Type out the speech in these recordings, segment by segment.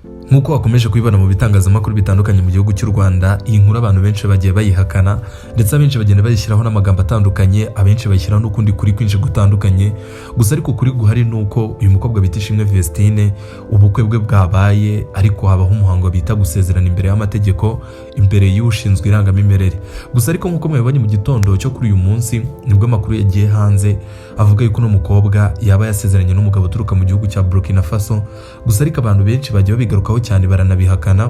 Nkuko wakomeje kubibona mu bitangazamakuru bitandukanye mu gihugu cy'u Rwanda, iyi nkuru abantu benshi bagiye bayihakana ndetse abenshi bagenda bayishyiraho n'amagambo atandukanye, abenshi bayishyiraho n'ukundi kuri kwinshi gutandukanye. Gusa ariko kuri guhari nuko uyu mukobwa bita Ishimwe Vestine ubukwe bwe bwabaye, ariko habaho umuhango bita gusezerana imbere y'amategeko, imbere y'ushinzwe irangamimerere. Gusa ariko nkuko mwabonye mu gitondo cyo kuri uyu munsi nibwo amakuru yagiye hanze avuga yuko no mukobwa yaba yasezeranye n'umugabo uturuka mu gihugu cya Burkina Faso. Gusa ariko abantu benshi bagiye babigarukaho cyane baranabihakana.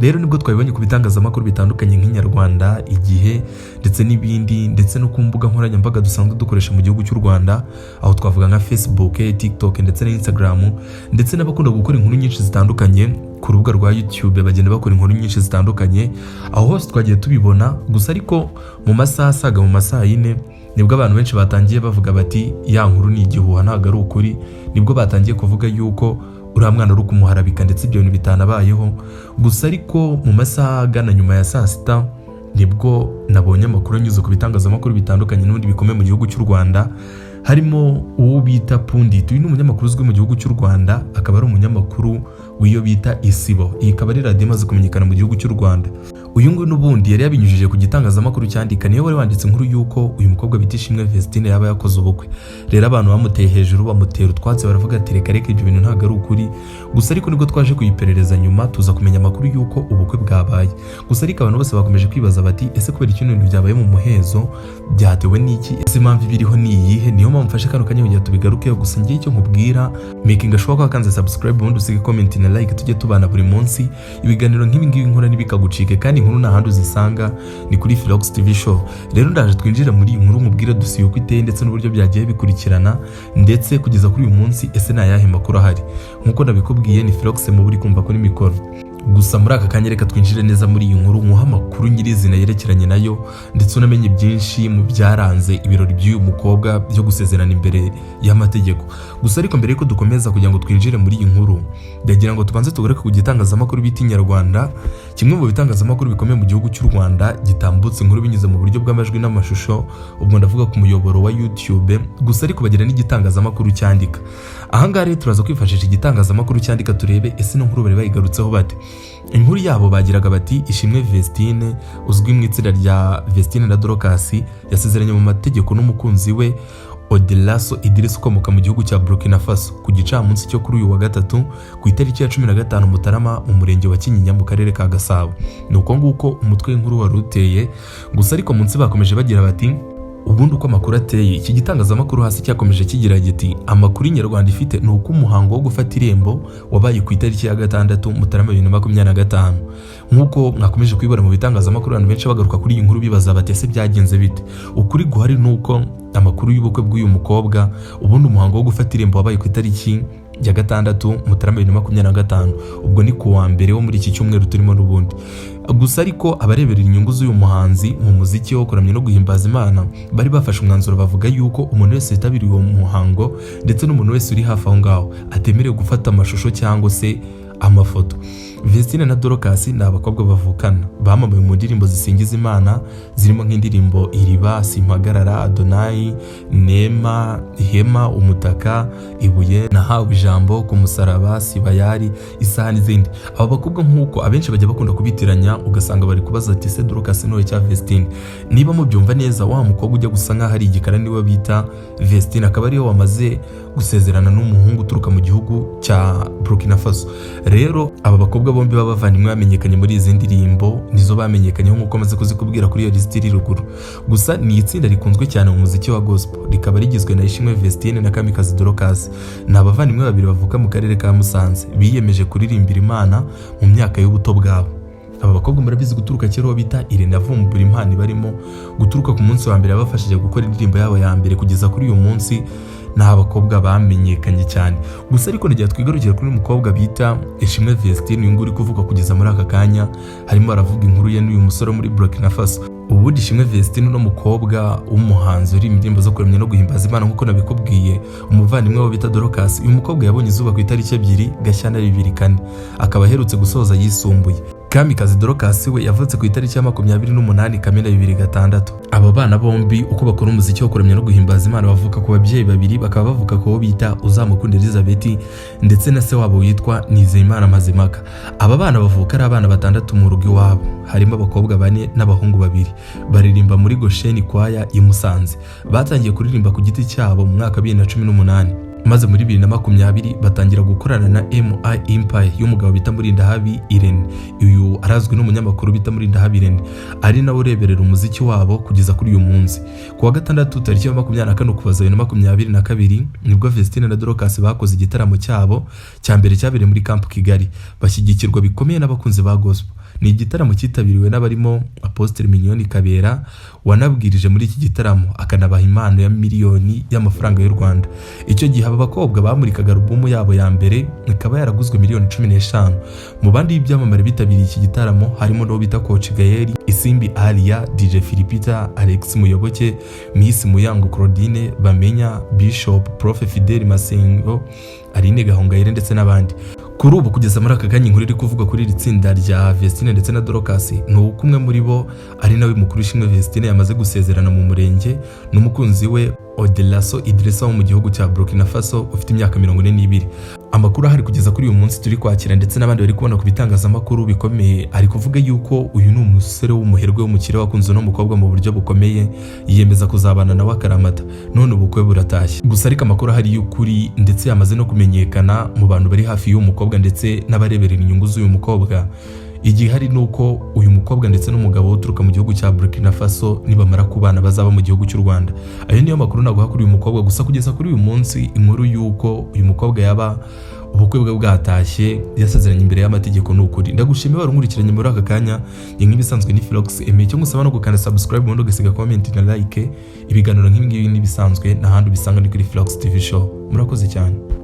Rero nibwo twabibonye ku bitangazamakuru bitandukanye nk'Inyarwanda, Igihe ndetse n'ibindi, ndetse no ku mbuga nkoranyambaga dusanzwe dukoresha mu gihugu cy'u Rwanda, aho twavuga nka Facebook, TikTok ndetse na Instagram, ndetse n'abakunda gukora inkuru nyinshi zitandukanye ku rubuga rwa YouTube bagenda bakora inkuru nyinshi zitandukanye, aho hose twagiye tubibona. Gusa ariko mu masaha asaga mu masaha 4 nibwo abantu benshi batangiye bavuga bati ya nkuru ni igihuha ntago ari ukuri. Nibwo batangiye kuvuga yuko uriya mwana uri kumuharabika ndetse ibyo bintu bitanabayeho. Gusa ariko mu masaha agana nyuma ya saa sita nibwo nabonye amakuru anyuze ku bitangazamakuru bitandukanye n'ubundi bikomeye mu gihugu cy'u Rwanda, harimo uwo bita Pundit. Uyu ni umunyamakuru uzwi mu gihugu cy'u Rwanda, akaba ari umunyamakuru w'iyo bita Isibo. Iyi ikaba ari radiyo imaze kumenyekana mu gihugu cy'u Rwanda. Uyu nguyu n'ubundi yari yabinyujije ku gitangazamakuru cyandika, niyo wari wanditse inkuru yuko uyu mukobwa bita Ishimwe Vestine yaba yakoze ubukwe. Rero abantu bamuteye hejuru, bamutera utwatsi, baravuga ati reka ibyo bintu ntabwo ari ukuri. Gusa ariko nibwo twaje kuyiperereza nyuma tuza kumenya amakuru yuko ubukwe bwabaye. Gusa ariko abantu bose bakomeje kwibaza bati ese kubera iki ibintu byabaye mu muhezo byatewe n'iki? Ese impamvu ibiriho ni iyihe? Niyo mpamvu mfashe kano kanya kugira tubigarukeho. Gusa ngiye icyo nkubwira, making sure ko wakanze subscribe ubundi usige comment na like, tujye tubana buri munsi ibiganiro nk'ibi ngibi nkora ntibikagucike, kandi inkuru nta handi uzisanga ni kuri Philox TV show. Rero ndaje twinjira muri iyi nkuru nkubwira dusiye uko iteye ndetse n'uburyo byagiye bikurikirana, ndetse kugeza kuri uyu munsi ese na yahe makuru ahari. Nkuko nabikubwiye ni Philox mu buri kumva kuri mikoro. Gusa muri aka kanya reka twinjire neza muri iyi nkuru nkuha amakuru nyirizina yerekeranye nayo, ndetse unamenye byinshi mu byaranze ibirori by'uyu mukobwa byo gusezerana imbere y'amategeko. Gusa ariko mbere yuko dukomeza kugira ngo twinjire muri iyi nkuru, ndagira ngo tubanze tugaruke ku gitangazamakuru bita Inyarwanda, kimwe mu bitangazamakuru bikomeye mu gihugu cy'u Rwanda, gitambutse inkuru binyuze mu buryo bw'amajwi n'amashusho. Ubwo ndavuga ku muyoboro wa YouTube. Gusa ariko bagira n'igitangazamakuru cyandika. Aha ngaha rero turaza kwifashisha igitangazamakuru cyandika turebe ese no nkuru bari bayigarutseho bate. Inkuru yabo bagiraga bati Ishimwe Vestine uzwi mu itsinda rya Vestine na Dorcas yasezeranye mu mategeko n'umukunzi we Odelaso Idris ukomoka mu gihugu cya Burkina Faso ku gicamunsi cyo kuri uyu wa gatatu ku itariki ya 15 Mutarama mu murenge wa Kinyinya mu karere ka Gasabo. Nuko nguko umutwe w'inkuru wari uteye. Gusa ariko munsi bakomeje bagira bati ubundi uko amakuru ateye. Iki gitangazamakuru hasi cyakomeje kigira giti amakuru Inyarwanda ifite ni uko umuhango wo gufata irembo wabaye ku itariki ya 6 Mutarama 2025. Nkuko mwakomeje kwibara mu bitangazamakuru, abantu benshi bagaruka kuri iyi nkuru bibaza bati ese byagenze bite. Ukuri guhari nuko amakuru y'ubukwe bw'uyu mukobwa, ubundi umuhango wo gufata irembo wabaye ku itariki ya 6 Mutarama 2025. ubwo ni ku wa mbere wo muri iki cyumweru turimo n'ubundi. Gusa ariko abareberera inyungu z'uyu muhanzi mu muziki wo kuramya no guhimbaza Imana bari bafashe umwanzuro bavuga yuko umuntu wese yitabiriye uwo muhango ndetse n'umuntu wese uri hafi aho ngaho atemerewe gufata amashusho cyangwa se amafoto. Vestine na Dorcas ni abakobwa bavukana, bamamaye mu ndirimbo zisingiza Imana zirimo nk'indirimbo Iriba, Simpagarara, Adonai, Nema, Ihema, Umutaka, Ibuye, Nahawe Ijambo, Ku Musaraba, Sibayari, Isaha n'izindi. Aba bakobwa nkuko abenshi bajya bakunda kubitiranya, ugasanga bari kubaza ati se Dorcas noye cya Vestine. Niba mubyumva neza, wa mukobwa ujya gusa nkaho ari igikara niwe bita Vestine, akaba ariyo wamaze gusezerana n'umuhungu uturuka mu gihugu cya Burkina Faso. Rero aba bakobwa bombi b'abavandimwe bamenyekanye muri izi ndirimbo, nizo bamenyekanyeho nk'uko maze kuzikubwira kuri iyo list iri ruguru. Gusa ni itsinda rikunzwe cyane mu muziki wa gospel, rikaba rigizwe na Ishimwe Vestine na Kamikazi Dorcas. Ni abavandimwe babiri bavuka mu karere ka Musanze, biyemeje kuririmbira Imana mu myaka y'ubuto bwabo. Aba bakobwa murabizi guturuka kera bita Irene avumbura impano barimo guturuka ku munsi wa mbere yabafashije gukora indirimbo yabo ya mbere kugeza kuri uyu munsi. Ni abakobwa bamenyekanye cyane. Gusa ariko nagiye twigarukira kuri umukobwa bita Ishimwe Vestine, uyu nguri kuvuga kugeza muri aka kanya harimo aravuga inkuru ye n'uyu musore muri Burkina Faso. Ubundi Ishimwe Vestine no mukobwa w'umuhanzi uri indirimbo zo kuramya no guhimbaza Imana nkuko nabikubwiye, umuvandimwe we bita Dorcas. Uyu mukobwa yabonye izuba ku itariki 2 Gashyantare 2024, akaba aherutse gusoza yisumbuye. Kamikazi Dorcas we yavutse ku itariki ya 28 Kamena 2006. Aba bana bombi uko bakora umuziki wo kuramya no guhimbaza Imana bavuka ku babyeyi babiri, bakaba bavuka ko bita Uzamukunda Elizabeth ndetse na se wabo witwa Nizeyimana Mazimaka. Aba bana bavuka ari abana batandatu mu rugo iwabo, harimo abakobwa 4 n'abahungu 2. Baririmba muri Gosheni Kwaya i Musanze. Batangiye kuririmba ku giti cyabo mu mwaka 2018. Maze muri 2020 batangira gukorana na MI Empire y'umugabo bita Murindahabi Irene. Uyu arazwi n'umunyamakuru bita Murindahabi Irene, ari nawe ureberera umuziki wabo kugeza kuri uyu munsi. Ku wa gatandatu tariki ya 24 Ukuboza 2022 nibwo Vestine na Dorcas bakoze igitaramo cyabo cya mbere cyabereye muri Camp Kigali, bashyigikirwa bikomeye n'abakunzi ba gospel. Ni igitaramo cyitabiriwe n'abarimo Apostle Mignoni Kabera wanabwirije muri iki gitaramo, akanabaha impano ya miliyoni y'amafaranga y'u Rwanda. Icyo gihe aba bakobwa bamurikaga alubumu yabo ya mbere ikaba yaraguzwe miliyoni 15. Mu bandi y'ibyamamare bitabiriye iki gitaramo harimo no bita Coach Gael, Isimbi Alia, DJ Philipita, Alex Muyoboke, Miss Muyango Claudine, Bamenya, Bishop, Prof Fidel Masengo, Aline Gahongayire ndetse n'abandi. Kuri ubu kugeza muri aka kanya inkuru iri kuvuga kuri iri tsinda rya Vestine ndetse na Dorcas ni uko umwe muri bo ari nawe mukuru Ishimwe Vestine yamaze gusezerana mu murenge n'umukunzi we Odelaso Idrissa wo mu gihugu cya Burkina Faso ufite imyaka 42. Amakuru ahari kugeza kuri uyu munsi turi kwakira ndetse n'abandi bari kubona ku bitangazamakuru bikomeye ari kuvuga yuko uyu ni umusore w'umuherwe w'umukire wakunze no mukobwa mu buryo bukomeye, yiyemeza kuzabana nawe akaramata, none ubukwe buratashye. Gusa ariko amakuru ahari y'ukuri ndetse yamaze no kumenyekana mu bantu bari hafi y'uyu mukobwa ndetse n'abareberera inyungu z'uyu mukobwa. Igihe hari nuko uyu mukobwa ndetse n'umugabo uturuka mu gihugu cya Burkina Faso nibamara kubana bazaba mu gihugu cy'u Rwanda. Ayo niyo makuru naguha kuri uyu mukobwa, gusa kugeza kuri uyu munsi inkuru yuko uyu mukobwa yaba ubukwe bwe bwatashye yasezeranye imbere y'amategeko n'ukuri. Ndagushimiye warunkurikiranye muri aka kanya, nk'ibisanzwe ni Philox Aime, cyo ngusaba no gukanda subscribe ubundi ugasiga comment na like. Ibiganiro nk'ibi ngibi nibisanzwe n'ahandi bisanga ni kuri Philox TV show. Murakoze cyane.